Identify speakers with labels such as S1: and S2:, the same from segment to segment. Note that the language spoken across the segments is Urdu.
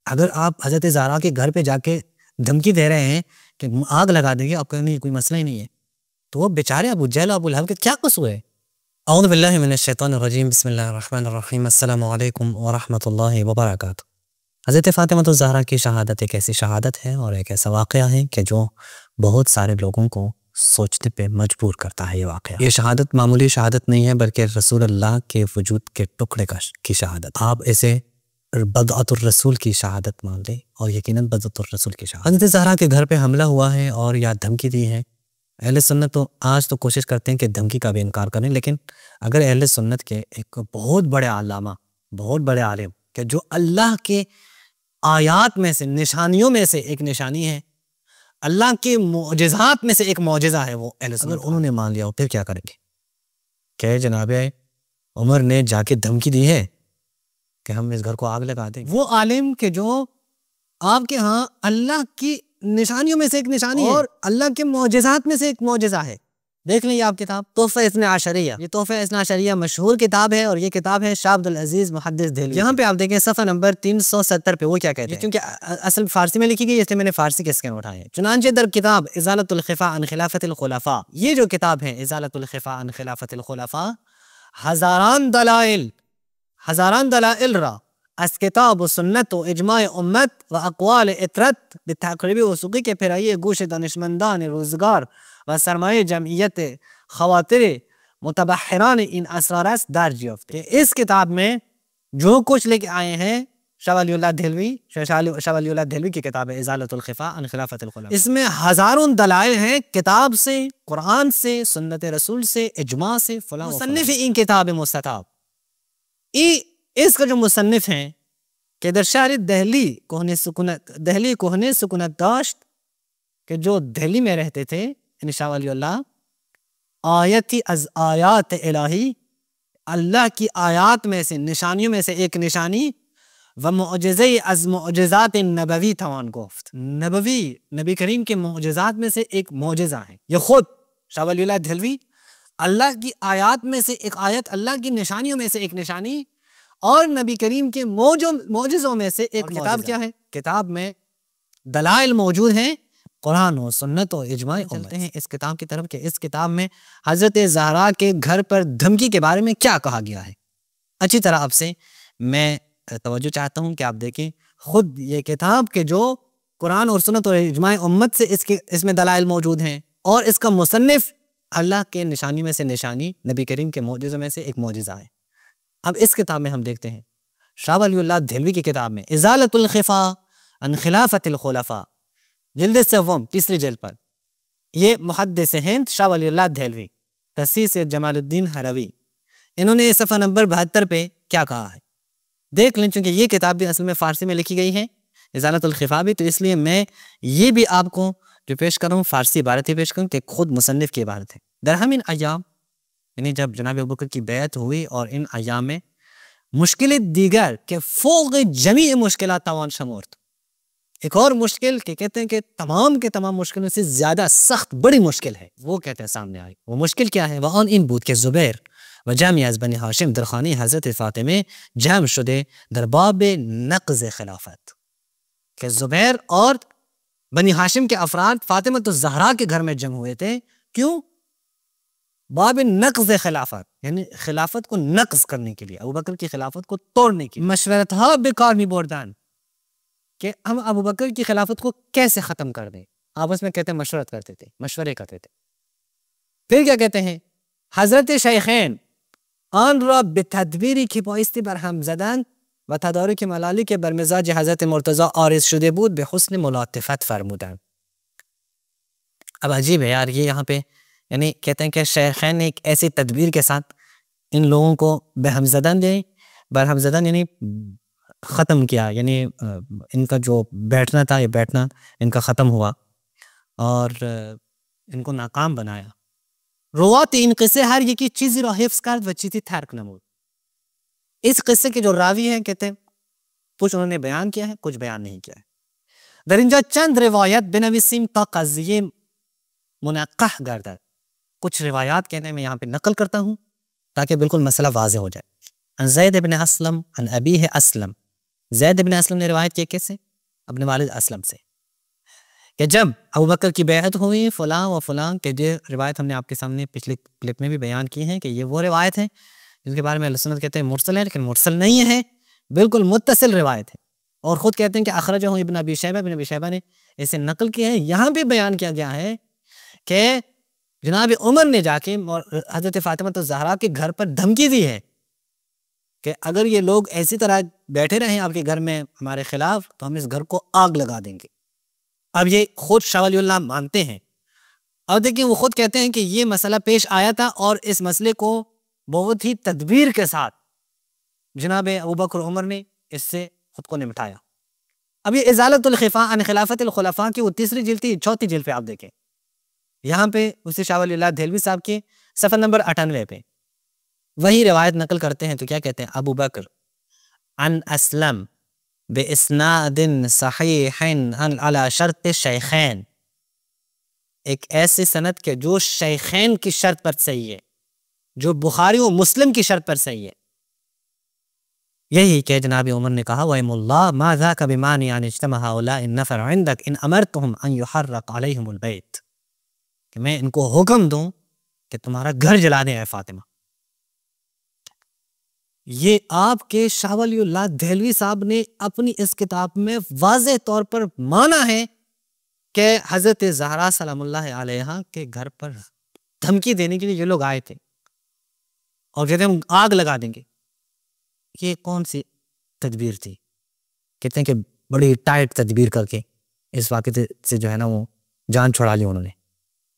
S1: اگر آپ حضرت زہرا کے گھر پہ جا کے دھمکی دے رہے ہیں کہ آگ لگا دیں گے، آپ کہیں نہیں کوئی مسئلہ ہی نہیں ہے، تو وہ بیچارے ابو جہل ابو لہب کے کیا قصور ہے؟ اعوذ باللہ من الشیطان الرجیم، بسم اللہ الرحمن الرحیم، السلام علیکم ورحمۃ اللہ وبرکاتہ۔ حضرت فاطمہ الزہرا کی شہادت ایک ایسی شہادت ہے اور ایک ایسا واقعہ ہے کہ جو بہت سارے لوگوں کو سوچنے پہ مجبور کرتا ہے۔ یہ واقعہ، یہ شہادت معمولی شہادت نہیں ہے، بلکہ رسول اللہ کے وجود کے ٹکڑے کی شہادت۔ آپ اسے بدعت الرسول کی شہادت مان لیں، اور یقیناً بدعت الرسول کی شہادت۔ حضرت زہرا کے گھر پہ حملہ ہوا ہے اور یا دھمکی دی ہے۔ اہل سنت تو آج تو کوشش کرتے ہیں کہ دھمکی کا بھی انکار کریں، لیکن اگر اہل سنت کے ایک بہت بڑے علامہ، بہت بڑے عالم کہ جو اللہ کے آیات میں سے، نشانیوں میں سے ایک نشانی ہے، اللہ کے معجزات میں سے ایک معجزہ ہے وہ اہل سنت، اگر انہوں نے مان لیا ہو پھر کیا کریں گے؟ کہ جناب عمر نے جا کے دھمکی دی ہے کہ ہم اس گھر کو آگ لگا دیں؟ وہ عالم کہ جو آپ کے ہاں اللہ کی نشانیوں میں سے ایک نشانی ہے اور اللہ کے معجزات میں سے ایک معجزہ ہے۔ دیکھ لیں یہ آپ کتاب تحفہ اثنا عشریہ، یہ تحفہ اثنا عشریہ مشہور کتاب ہے، اور یہ کتاب ہے شاہ عبدالعزیز محدث دہلوی۔ یہاں پہ آپ دیکھیں صفحہ نمبر 370 پہ وہ کیا کہتے ہیں، کیونکہ اصل فارسی میں لکھی گئی اس لیے میں نے فارسی کے اسکین اٹھائے ہیں۔ چنانچہ در کتاب ازالۃ الخفا عن خلافت الخلفاء، یہ جو کتاب ہے ازالۃ الخفا عن خلافت الخلفاء، ہزاران دلائل را از کتاب و سنت و اجماع امت و اقوال اطرت به تقریبی وثوقی کے پھیرائیے گوش دانشمندان روزگار و سرمایہ جمعیت خواطر متبحران ان اسرار است درج یافته۔ اس کتاب میں جو کچھ لے کے آئے ہیں شاہ ولی اللہ دہلوی، شاہ ولی اللہ دہلوی کی کتاب ہے ازالۃ الخفا عن خلافت الخلفاء، اس میں ہزاروں دلائل ہیں کتاب سے، قرآن سے، سنت رسول سے، اجماع سے، فلاں مصنف ان کتاب مستطاب، اس کا جو مصنف ہیں کہ در شہر دہلی کوہنے سکونت داشت، کہ جو دہلی میں رہتے تھے یعنی شاہ ولی اللہ، آیتی از آیات الہی، اللہ کی آیات میں سے، نشانیوں میں سے ایک نشانی، و معجزے از معجزات نبوی توان گفت، نبی کریم کے معجزات میں سے ایک معجزہ ہے۔ یہ خود شاہ ولی اللہ دہلوی اللہ کی آیات میں سے ایک آیت، اللہ کی نشانیوں میں سے ایک نشانی، اور نبی کریم کے معجزوں میں سے ایک کتاب کیا ہے؟ کتاب میں دلائل موجود ہیں، قرآن و سنت و اجماع۔ چلتے ہیں اس کتاب کی طرف کہ اس کتاب میں حضرت زہرا کے گھر پر دھمکی کے بارے میں کیا کہا گیا ہے۔ اچھی طرح آپ سے میں توجہ چاہتا ہوں کہ آپ دیکھیں خود یہ کتاب کے جو قرآن اور سنت اور اجماع امت سے اس میں دلائل موجود ہیں، اور اس کا مصنف اللہ کے نشانی میں سے نشانی، نبی کریم کے معجزوں میں سے ایک معجزہ ہے۔ اب اس کتاب میں ہم دیکھتے ہیں شاہ ولی اللہ دہلوی کی کتاب میں ازالۃ الخفا عن خلافت الخلفاء، جلد سوم، تیسری جلد پر، یہ محدث ہند شاہ ولی اللہ دہلوی، تاسیس جمال الدین ہروی، انہوں نے صفحہ نمبر 72 پہ کیا کہا ہے دیکھ لیں۔ چونکہ یہ کتاب بھی اصل میں فارسی میں لکھی گئی ہے، ازالۃ الخفا بھی، تو اس لیے میں یہ بھی آپ کو جو پیش کروں فارسی عبارت ہی پیش کروں کہ خود مصنف کی عبارت ہے۔ درہم ان ایام، یعنی جب جناب ابوبکر کی بیعت ہوئی، اور ان ایام میں مشکل دیگر کہ فوق جمیع مشکلات توان شمرد، ایک اور مشکل کہ کہتے ہیں کہ تمام کے تمام مشکلوں سے زیادہ سخت بڑی مشکل ہے، وہ کہتے ہیں سامنے آئی۔ وہ مشکل کیا ہے؟ وہ ان بود کہ زبیر و جمع از بنی ہاشم در خانه حضرت فاطمه جمع شده در باب نقض خلافت، کہ زبیر اور بنی ہاشم کے افراد فاطمہ الزہرا کے گھر میں جمع ہوئے تھے۔ کیوں؟ باب نقض خلافت، یعنی خلافت کو نقض کرنے کے لیے، ابوبکر کی خلافت کو توڑنے کے لیے، مشورتھا بیکار می بردن، کہ ہم ابوبکر کی خلافت کو کیسے ختم کر دیں، آپس میں کہتے ہیں مشورت کرتے تھے، مشورے کرتے تھے۔ پھر کیا کہتے ہیں؟ حضرت شیخین آن را به تدبیری که بایستی بر هم زدن و تدارک ملالی که بر مزاج حضرت مرتضی عارض شده بود به حسن ملاطفت فرمودن۔ اب عجیب ہے یار، یہ یہاں پہ یعنی کہتے ہیں کہ شیخین نے ایک ایسی تدبیر کے ساتھ ان لوگوں کو بہم زدن دیں، برہم زدن یعنی ختم کیا، یعنی ان کا جو بیٹھنا تھا، یہ بیٹھنا ان کا ختم ہوا اور ان کو ناکام بنایا۔ روات این قصے ہر یکی چیزی را حفظ کرد و چیزی ترک نمود، اس قصے کے جو راوی ہیں کہتے ہیں کچھ انہوں نے بیان کیا ہے، کچھ بیان نہیں کیا ہے۔ در اینجا چند روایت بنویسیم تا قضیه منقح گردد، کچھ روایات کہتے ہیں میں یہاں پہ نقل کرتا ہوں تاکہ بالکل مسئلہ واضح ہو جائے۔ عن زید بن اسلم عن ابیہ اسلم زید بن اسلم نے روایت کی کس سے؟ اپنے والد اسلم سے، کہ جب ابوبکر کی بیعت ہوئی فلاں و فلاں، کہ یہ روایت ہم نے آپ کے سامنے پچھلے کلپ میں بھی بیان کی ہے کہ یہ وہ روایت ہے جس کے بارے میں اہل سنت کہتے ہیں مرسل ہے، لیکن مرسل نہیں ہے، بالکل متصل روایت ہے، اور خود کہتے ہیں کہ اخرجہ ابن ابی شیبہ نے اسے نقل کیا ہے۔ یہاں بھی بیان کیا گیا ہے کہ جناب عمر نے جا کے حضرت فاطمہ الزہرا کے گھر پر دھمکی دی ہے کہ اگر یہ لوگ ایسی طرح بیٹھے رہیں آپ کے گھر میں ہمارے خلاف تو ہم اس گھر کو آگ لگا دیں گے۔ اب یہ خود شاہ ولی اللہ مانتے ہیں، اور دیکھیں وہ خود کہتے ہیں کہ یہ مسئلہ پیش آیا تھا اور اس مسئلے کو بہت ہی تدبیر کے ساتھ جناب ابوبکر عمر نے اس سے خود کو نمٹایا۔ اب یہ ازالۃ الخفا عن خلافت الخلفاء کی وہ تیسری جلد تھی، چوتھی جلد پہ آپ دیکھیں، یہاں پہ اسی شاہ ولی اللہ دہلوی صاحب کے صفحہ نمبر 98 پہ وہی روایت نقل کرتے ہیں، تو کیا کہتے ہیں؟ ابو بکر عن اسلم باسناد صحیح علی شرط شیخین، ایک ایسی سند کے جو شیخین کی شرط پر صحیح ہے، جو بخاری و مسلم کی شرط پر صحیح ہے۔ یہی کہ جناب عمر نے کہا وَإِمُ اللَّهِ مَا ذَاكَ بِمَانِعٍ أَنْ يَجْتَمِعَ هَؤُلَاءِ النَّفَرُ عِنْدَكَ إِنْ أَمَرْتُهُمْ أَنْ يُحَرَّقَ عَلَيْهِمُ الْبَيْتِ، کہ میں ان کو حکم دوں کہ تمہارا گھر جلا دیں اے فاطمہ۔ یہ آپ کے شاہ ولی اللہ دہلوی صاحب نے اپنی اس کتاب میں واضح طور پر مانا ہے کہ حضرت زہرا سلام اللہ علیہا کے گھر پر دھمکی دینے کے لیے یہ لوگ آئے تھے اور کہتے ہیں ہم آگ لگا دیں گے۔ یہ کون سی تدبیر تھی؟ کہتے ہیں کہ بڑی ٹائٹ تدبیر کر کے اس واقعے سے جو ہے نا وہ جان چھڑا لی انہوں نے،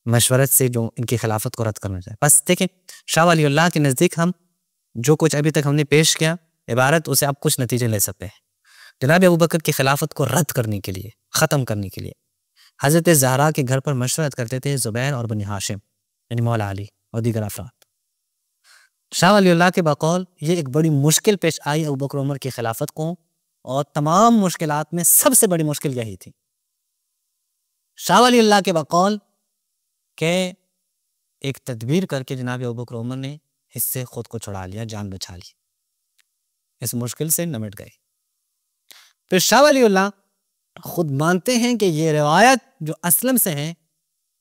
S1: مشورت سے جو ان کی خلافت کو رد کرنا چاہے۔ بس دیکھیں شاہ ولی اللہ کے نزدیک ہم جو کچھ ابھی تک ہم نے پیش کیا عبارت، اسے آپ کچھ نتیجے لے سکتے ہیں۔ جناب ابوبکر کی خلافت کو رد کرنے کے لیے، ختم کرنے کے لیے حضرت زہرا کے گھر پر مشورت کرتے تھے زبیر اور بنی ہاشم یعنی مولا علی اور دیگر افراد۔ شاہ ولی اللہ کے بقول یہ ایک بڑی مشکل پیش آئی ابوبکر عمر کی خلافت کو، اور تمام مشکلات میں سب سے بڑی مشکل یہی تھی۔ شاہ ولی اللہ کے بقول کہ ایک تدبیر کر کے جناب ابوبکر عمر نے اس سے خود کو چھڑا لیا، جان بچا لی، اس مشکل سے نمٹ گئے۔ پھر شاہ ولی اللہ خود مانتے ہیں کہ یہ روایت جو اسلم سے ہے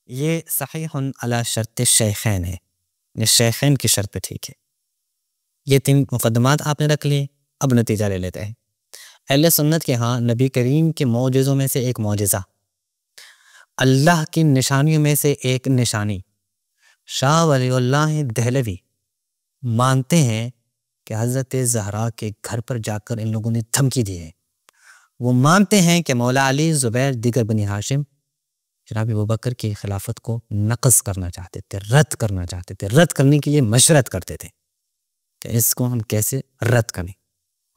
S1: یہ صحیح علی شرط شیخین ہے، یہ شیخین کی شرط پہ ٹھیک ہے۔ یہ 3 مقدمات آپ نے رکھ لیے، اب نتیجہ لے لیتے ہیں۔ اہل سنت کے ہاں نبی کریم کے معجزوں میں سے ایک معجزہ، اللہ کی نشانیوں میں سے ایک نشانی، شاہ ولی اللہ دہلوی مانتے ہیں کہ حضرت زہرا کے گھر پر جا کر ان لوگوں نے دھمکی دی ہے۔ وہ مانتے ہیں کہ مولا علی، زبیر، دیگر بنی ہاشم جناب ابوبکر کی خلافت کو نقض کرنا چاہتے تھے، رد کرنا چاہتے تھے، رد کرنے کے لیے مشورت کرتے تھے کہ اس کو ہم کیسے رد کریں۔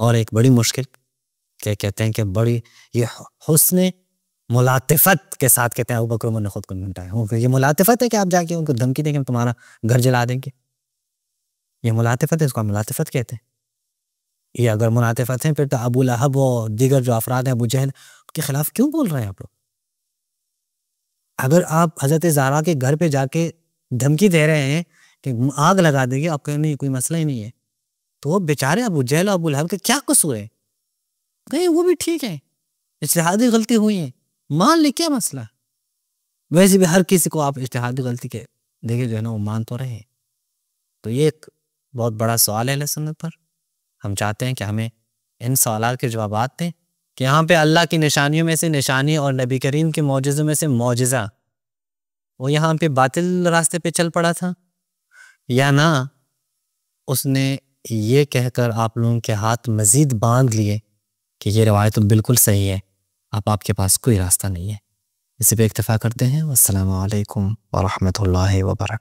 S1: اور ایک بڑی مشکل کہ کہتے ہیں کہ بڑی یہ حسن ملاطفت کے ساتھ کہتے ہیں ابوبکر عمر نے خود کو نمٹایا۔ یہ ملاطفت ہے کہ آپ جا کے ان کو دھمکی دیں کہ ہم تمہارا گھر جلا دیں گے، یہ ملاطفت ہے، اس کو ہم ملاطفت کہتے ہیں۔ یہ اگر ملاطفت ہیں پھر تو ابو لہب و دیگر جو افراد ہیں، ابو جہل، ان کے خلاف کیوں بول رہے ہیں آپ لوگ؟ اگر آپ حضرت زہرا کے گھر پہ جا کے دھمکی دے رہے ہیں کہ آگ لگا دیں گے، آپ کہیں نہیں کوئی مسئلہ ہی نہیں ہے، تو وہ بیچارے ابو جہل اور ابو لہب کے کیا قصور ہے؟ نہیں وہ بھی ٹھیک ہے، اجتہادی غلطی ہوئی ہے، مان لے، کیا مسئلہ؟ ویسے بھی ہر کسی کو آپ اجتہادی غلطی کے دیکھیں جو ہے نا وہ مان تو رہے ہیں۔ تو یہ ایک بہت بڑا سوال ہے اہل سنت پر۔ ہم چاہتے ہیں کہ ہمیں ان سوالات کے جوابات دیں کہ یہاں پہ اللہ کی نشانیوں میں سے نشانی اور نبی کریم کے معجزوں میں سے معجزہ وہ یہاں پہ باطل راستے پہ چل پڑا تھا، یا نہ اس نے یہ کہہ کر آپ لوگوں کے ہاتھ مزید باندھ لیے کہ یہ روایت بالکل صحیح ہے، آپ کے پاس کوئی راستہ نہیں ہے۔ اسی پہ اکتفا کرتے ہیں۔ والسلام علیکم ورحمۃ اللہ وبرکاتہ۔